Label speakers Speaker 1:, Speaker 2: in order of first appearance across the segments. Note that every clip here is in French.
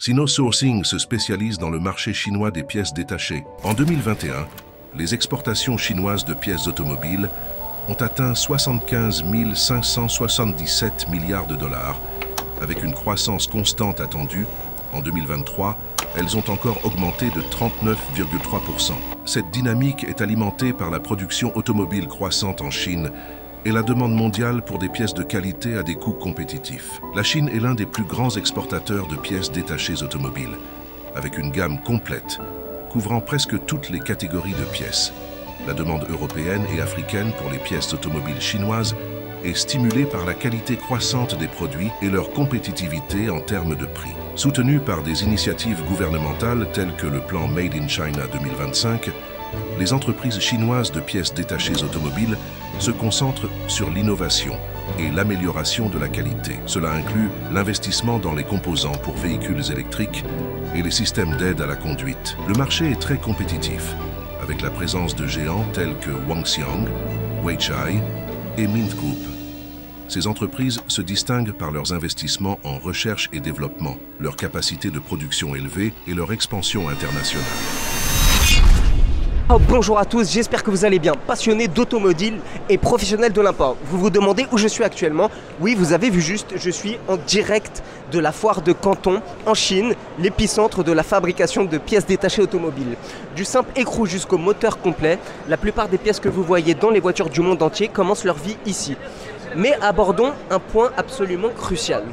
Speaker 1: Sino Sourcing se spécialise dans le marché chinois des pièces détachées. En 2021, les exportations chinoises de pièces automobiles ont atteint 75 577 milliards de dollars, avec une croissance constante attendue. En 2023, elles ont encore augmenté de 39,3%. Cette dynamique est alimentée par la production automobile croissante en Chine et la demande mondiale pour des pièces de qualité à des coûts compétitifs. La Chine est l'un des plus grands exportateurs de pièces détachées automobiles, avec une gamme complète, couvrant presque toutes les catégories de pièces. La demande européenne et africaine pour les pièces automobiles chinoises est stimulée par la qualité croissante des produits et leur compétitivité en termes de prix. Soutenue par des initiatives gouvernementales telles que le plan Made in China 2025, les entreprises chinoises de pièces détachées automobiles se concentrent sur l'innovation et l'amélioration de la qualité. Cela inclut l'investissement dans les composants pour véhicules électriques et les systèmes d'aide à la conduite. Le marché est très compétitif, avec la présence de géants tels que Wangxiang, Weichai et Mint Group. Ces entreprises se distinguent par leurs investissements en recherche et développement, leur capacité de production élevée et leur expansion internationale.
Speaker 2: Oh, bonjour à tous, j'espère que vous allez bien. Passionnés d'automobile et professionnels de l'import. Vous vous demandez où je suis actuellement? Oui, vous avez vu juste, je suis en direct de la foire de Canton en Chine, l'épicentre de la fabrication de pièces détachées automobiles. Du simple écrou jusqu'au moteur complet, la plupart des pièces que vous voyez dans les voitures du monde entier commencent leur vie ici. Mais abordons un point absolument crucial.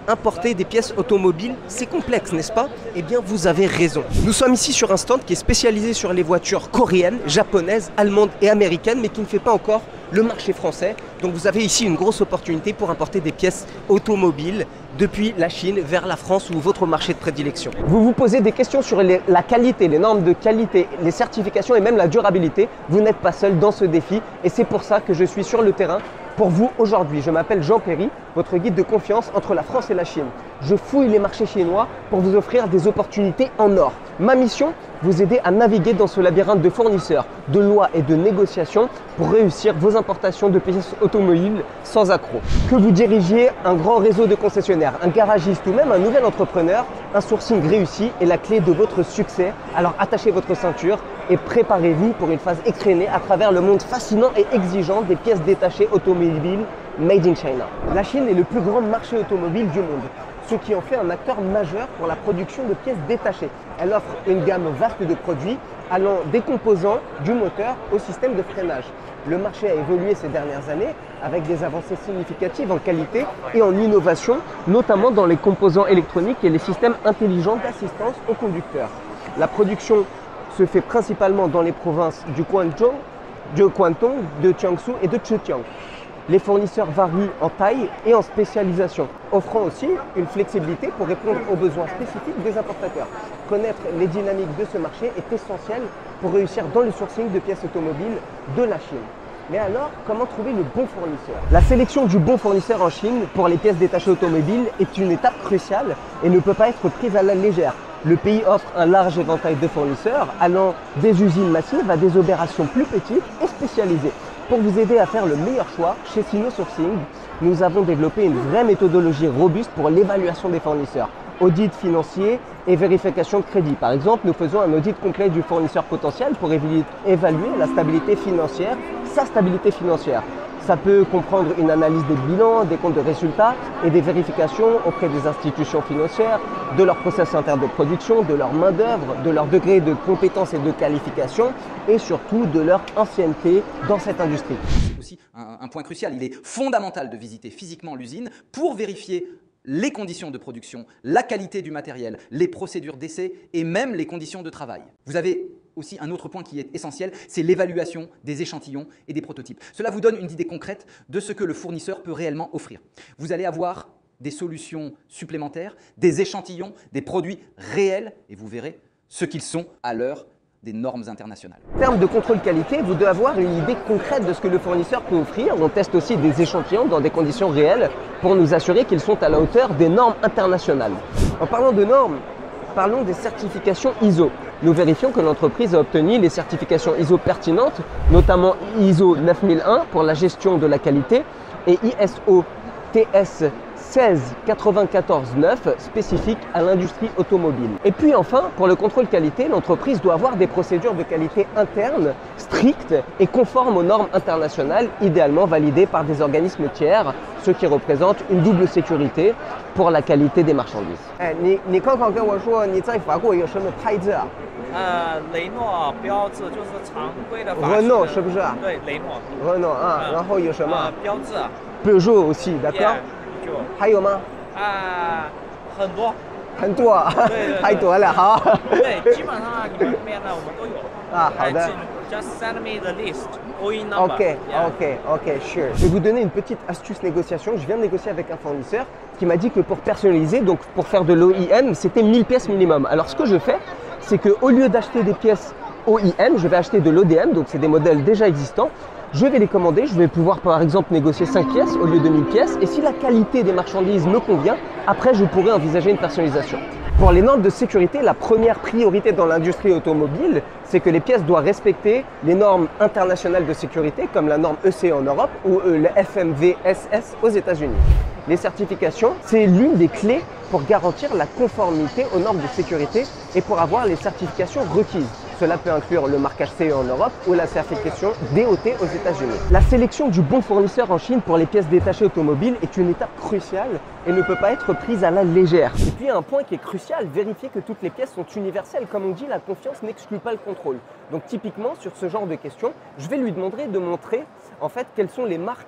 Speaker 2: Importer des pièces automobiles, c'est complexe, n'est-ce pas? Eh bien, vous avez raison. Nous sommes ici sur un stand qui est spécialisé sur les voitures coréennes, japonaises, allemandes et américaines, mais qui ne fait pas encore le marché français. Donc vous avez ici une grosse opportunité pour importer des pièces automobiles depuis la Chine vers la France ou votre marché de prédilection. Vous vous posez des questions sur la qualité, les normes de qualité, les certifications et même la durabilité. Vous n'êtes pas seul dans ce défi et c'est pour ça que je suis sur le terrain pour vous aujourd'hui. Je m'appelle Jean Perry, votre guide de confiance entre la France et la Chine. Je fouille les marchés chinois pour vous offrir des opportunités en or. Ma mission, vous aider à naviguer dans ce labyrinthe de fournisseurs, de lois et de négociations pour réussir vos importations de pièces automobiles sans accroc. Que vous dirigiez un grand réseau de concessionnaires, un garagiste ou même un nouvel entrepreneur, un sourcing réussi est la clé de votre succès. Alors attachez votre ceinture et préparez-vous pour une phase écrénée à travers le monde fascinant et exigeant des pièces détachées automobiles Made in China. La Chine est le plus grand marché automobile du monde, ce qui en fait un acteur majeur pour la production de pièces détachées. Elle offre une gamme vaste de produits allant des composants du moteur au système de freinage. Le marché a évolué ces dernières années avec des avancées significatives en qualité et en innovation, notamment dans les composants électroniques et les systèmes intelligents d'assistance aux conducteurs. La production se fait principalement dans les provinces du Guangzhou, de Guangdong, de Jiangsu et de Zhejiang. Les fournisseurs varient en taille et en spécialisation, offrant aussi une flexibilité pour répondre aux besoins spécifiques des importateurs. Connaître les dynamiques de ce marché est essentiel pour réussir dans le sourcing de pièces automobiles de la Chine. Mais alors, comment trouver le bon fournisseur? La sélection du bon fournisseur en Chine pour les pièces détachées automobiles est une étape cruciale et ne peut pas être prise à la légère. Le pays offre un large éventail de fournisseurs allant des usines massives à des opérations plus petites et spécialisées. Pour vous aider à faire le meilleur choix, chez Sino Sourcing, nous avons développé une vraie méthodologie robuste pour l'évaluation des fournisseurs. Audit financier et vérification de crédit. Par exemple, nous faisons un audit complet du fournisseur potentiel pour évaluer la stabilité financière, sa stabilité financière. Ça peut comprendre une analyse des bilans, des comptes de résultats et des vérifications auprès des institutions financières, de leur process interne de production, de leur main-d'œuvre, de leur degré de compétence et de qualification et surtout de leur ancienneté dans cette industrie.
Speaker 3: C'est aussi un point crucial. Il est fondamental de visiter physiquement l'usine pour vérifier les conditions de production, la qualité du matériel, les procédures d'essai et même les conditions de travail. Vous avez aussi un autre point qui est essentiel, c'est l'évaluation des échantillons et des prototypes. Cela vous donne une idée concrète de ce que le fournisseur peut réellement offrir. Vous allez avoir des solutions supplémentaires, des échantillons, des produits réels et vous verrez ce qu'ils sont à l'heure des normes internationales.
Speaker 2: En termes de contrôle qualité, vous devez avoir une idée concrète de ce que le fournisseur peut offrir. On teste aussi des échantillons dans des conditions réelles pour nous assurer qu'ils sont à la hauteur des normes internationales. En parlant de normes, parlons des certifications ISO. Nous vérifions que l'entreprise a obtenu les certifications ISO pertinentes, notamment ISO 9001 pour la gestion de la qualité et ISO TS 16949 spécifique à l'industrie automobile. Et puis enfin, pour le contrôle qualité, l'entreprise doit avoir des procédures de qualité internes strictes et conformes aux normes internationales, idéalement validées par des organismes tiers, ce qui représente une double sécurité pour la qualité des marchandises. 你刚刚跟我说你在法国有什么牌子啊？
Speaker 4: 雷诺标志就是常规的法系的。
Speaker 2: Renault 是不是？
Speaker 4: 对，雷诺。
Speaker 2: Renault 啊，然后有什么？
Speaker 4: 标志。
Speaker 2: Peugeot aussi, d'accord？ 还有吗？
Speaker 4: 很多。
Speaker 2: 很多啊，太多了，好。
Speaker 4: 对，基本上你们这边呢，我们都有。
Speaker 2: 好的。
Speaker 4: Just send me the list, OE number.
Speaker 2: Ok, sure. Je vais vous donner une petite astuce négociation. Je viens de négocier avec un fournisseur qui m'a dit que pour personnaliser, donc pour faire de l'OIM, c'était 1000 pièces minimum. Alors ce que je fais, c'est qu'au lieu d'acheter des pièces OIM, je vais acheter de l'ODM, donc c'est des modèles déjà existants. Je vais les commander, je vais pouvoir par exemple négocier 5 pièces au lieu de 1000 pièces. Et si la qualité des marchandises me convient, après je pourrai envisager une personnalisation. Pour les normes de sécurité, la première priorité dans l'industrie automobile, c'est que les pièces doivent respecter les normes internationales de sécurité, comme la norme ECE en Europe ou le FMVSS aux États-Unis. Les certifications, c'est l'une des clés pour garantir la conformité aux normes de sécurité et pour avoir les certifications requises. Cela peut inclure le marquage CE en Europe ou la certification DOT aux États-Unis. La sélection du bon fournisseur en Chine pour les pièces détachées automobiles est une étape cruciale et ne peut pas être prise à la légère. Et puis un point qui est crucial, vérifier que toutes les pièces sont universelles. Comme on dit, la confiance n'exclut pas le contrôle. Donc typiquement sur ce genre de questions, je vais lui demander de montrer en fait quelles sont les marques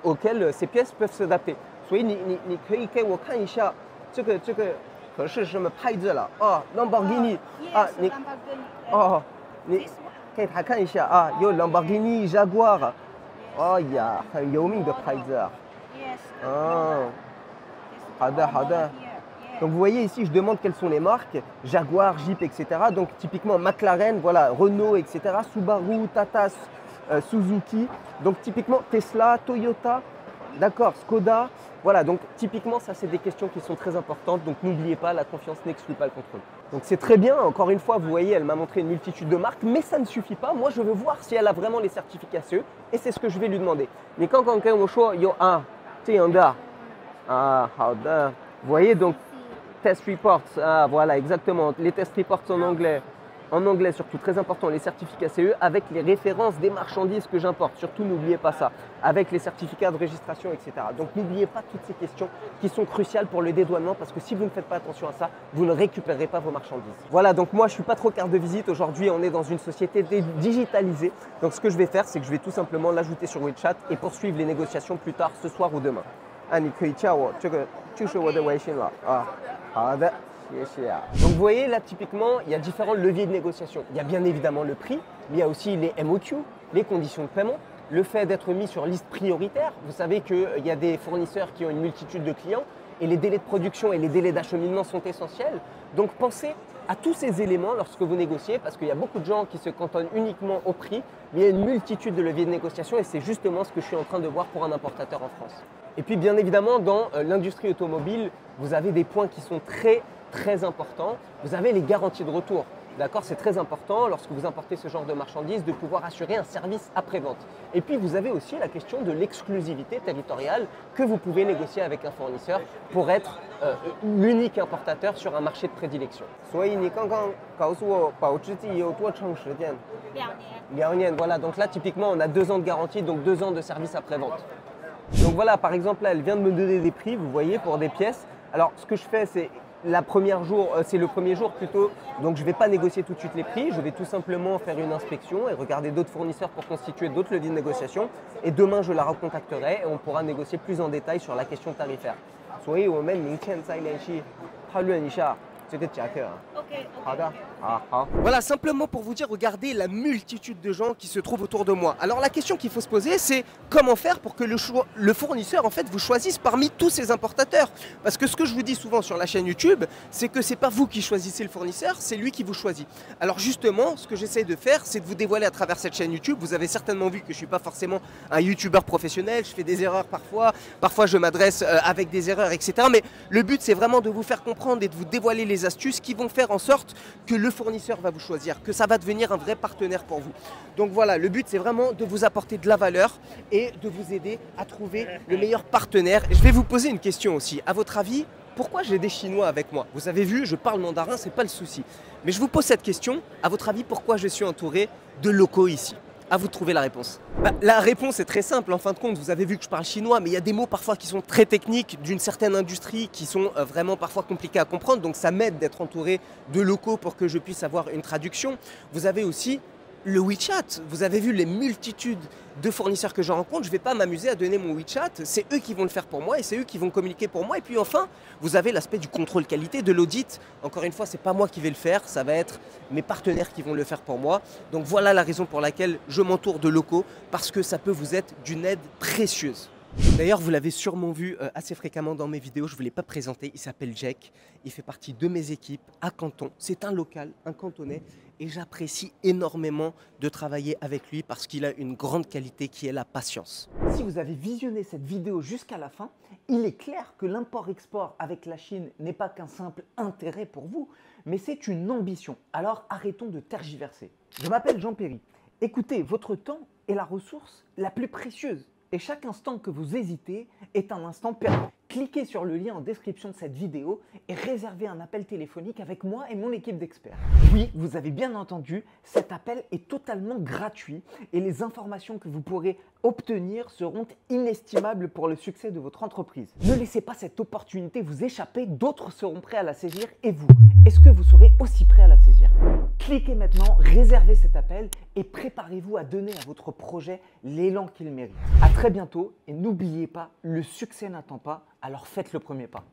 Speaker 2: auxquelles ces pièces peuvent s'adapter. 所以你可以给我看一下这个可是什么牌子了啊 ？Lamborghini 啊，你哦，你给他看一下啊，有 Lamborghini Jaguar， 哦呀，很有名的牌子啊。哦，好的好的。Donc vous voyez ici, je demande quelles sont les marques, Jaguar, Jeep, etc. Donc typiquement McLaren, voilà, Renault, etc. Subaru, Tata, Suzuki. Donc typiquement Tesla, Toyota, d'accord, Skoda. Voilà, donc typiquement ça c'est des questions qui sont très importantes. Donc n'oubliez pas, la confiance n'exclut pas le contrôle. Donc c'est très bien, encore une fois, vous voyez, elle m'a montré une multitude de marques, mais ça ne suffit pas. Moi je veux voir si elle a vraiment les certifications et c'est ce que je vais lui demander. Mais quand on choix, yo vous voyez donc test reports, voilà exactement, les test reports en anglais surtout, très important, les certificats CE avec les références des marchandises que j'importe, surtout n'oubliez pas ça, avec les certificats de registration, etc. Donc n'oubliez pas toutes ces questions qui sont cruciales pour le dédouanement parce que si vous ne faites pas attention à ça, vous ne récupérerez pas vos marchandises. Voilà, donc moi je ne suis pas trop carte de visite, aujourd'hui on est dans une société digitalisée, donc ce que je vais faire c'est que je vais tout simplement l'ajouter sur WeChat et poursuivre les négociations plus tard ce soir ou demain. 你可以叫我，这个就是我的微信了啊。好的。Donc vous voyez là typiquement il y a différents leviers de négociation. Il y a bien évidemment le prix, mais il y a aussi les MOQ, les conditions de paiement, le fait d'être mis sur liste prioritaire. Vous savez qu'il y a des fournisseurs qui ont une multitude de clients et les délais de production et les délais d'acheminement sont essentiels. Donc pensez à tous ces éléments lorsque vous négociez parce qu'il y a beaucoup de gens qui se cantonnent uniquement au prix, mais il y a une multitude de leviers de négociation et c'est justement ce que je suis en train de voir pour un importateur en France. Et puis bien évidemment dans l'industrie automobile, vous avez des points qui sont très important, vous avez les garanties de retour. D'accord, c'est très important lorsque vous importez ce genre de marchandises de pouvoir assurer un service après-vente. Et puis vous avez aussi la question de l'exclusivité territoriale que vous pouvez négocier avec un fournisseur pour être l'unique importateur sur un marché de prédilection. 所以你刚刚告诉我保质期有多长时间？2年。Voilà, donc là typiquement on a 2 ans de garantie, donc 2 ans de service après-vente. Donc voilà, par exemple là elle vient de me donner des prix, vous voyez, pour des pièces. Alors ce que je fais c'est c'est le premier jour plutôt, donc je ne vais pas négocier tout de suite les prix, je vais tout simplement faire une inspection et regarder d'autres fournisseurs pour constituer d'autres leviers de négociation. Et demain, je la recontacterai et on pourra négocier plus en détail sur la question tarifaire. 所以我们明天再联系，讨论一下这个价格。OK。好的。Voilà, simplement pour vous dire, regardez la multitude de gens qui se trouvent autour de moi. Alors la question qu'il faut se poser, c'est comment faire pour que le fournisseur en fait vous choisisse parmi tous ces importateurs. Parce que ce que je vous dis souvent sur la chaîne YouTube, c'est que c'est pas vous qui choisissez le fournisseur, c'est lui qui vous choisit. Alors justement, ce que j'essaie de faire, c'est de vous dévoiler à travers cette chaîne YouTube. Vous avez certainement vu que je suis pas forcément un YouTuber professionnel, je fais des erreurs parfois je m'adresse avec des erreurs, etc. Mais le but, c'est vraiment de vous faire comprendre et de vous dévoiler les les astuces qui vont faire en sorte que le fournisseur va vous choisir, que ça va devenir un vrai partenaire pour vous. Donc voilà, le but c'est vraiment de vous apporter de la valeur et de vous aider à trouver le meilleur partenaire. Et je vais vous poser une question aussi. À votre avis, pourquoi j'ai des Chinois avec moi? Vous avez vu, je parle mandarin, c'est pas le souci. Mais je vous pose cette question. À votre avis, pourquoi je suis entouré de locaux ici? À vous de trouver la réponse. La réponse est très simple, en fin de compte, vous avez vu que je parle chinois, mais il y a des mots parfois qui sont très techniques, d'une certaine industrie, qui sont vraiment parfois compliqués à comprendre, donc ça m'aide d'être entouré de locaux pour que je puisse avoir une traduction. Vous avez aussi le WeChat, vous avez vu les multitudes de fournisseurs que je rencontre, je ne vais pas m'amuser à donner mon WeChat, c'est eux qui vont le faire pour moi et c'est eux qui vont communiquer pour moi. Et puis enfin, vous avez l'aspect du contrôle qualité, de l'audit. Encore une fois, ce n'est pas moi qui vais le faire, ça va être mes partenaires qui vont le faire pour moi. Donc voilà la raison pour laquelle je m'entoure de locaux, parce que ça peut vous être d'une aide précieuse. D'ailleurs, vous l'avez sûrement vu assez fréquemment dans mes vidéos, je ne vous l'ai pas présenté, il s'appelle Jack, il fait partie de mes équipes à Canton, c'est un local, un cantonais, et j'apprécie énormément de travailler avec lui parce qu'il a une grande qualité qui est la patience.
Speaker 5: Si vous avez visionné cette vidéo jusqu'à la fin, il est clair que l'import-export avec la Chine n'est pas qu'un simple intérêt pour vous, mais c'est une ambition. Alors arrêtons de tergiverser. Je m'appelle Jean Perry. Écoutez, votre temps est la ressource la plus précieuse. Et chaque instant que vous hésitez est un instant perdu. Cliquez sur le lien en description de cette vidéo et réservez un appel téléphonique avec moi et mon équipe d'experts. Oui, vous avez bien entendu, cet appel est totalement gratuit et les informations que vous pourrez obtenir seront inestimables pour le succès de votre entreprise. Ne laissez pas cette opportunité vous échapper, d'autres seront prêts à la saisir et vous, est-ce que vous serez aussi prêt à la saisir? Cliquez maintenant, réservez cet appel et préparez-vous à donner à votre projet l'élan qu'il mérite. À très bientôt et n'oubliez pas, le succès n'attend pas, alors faites le premier pas.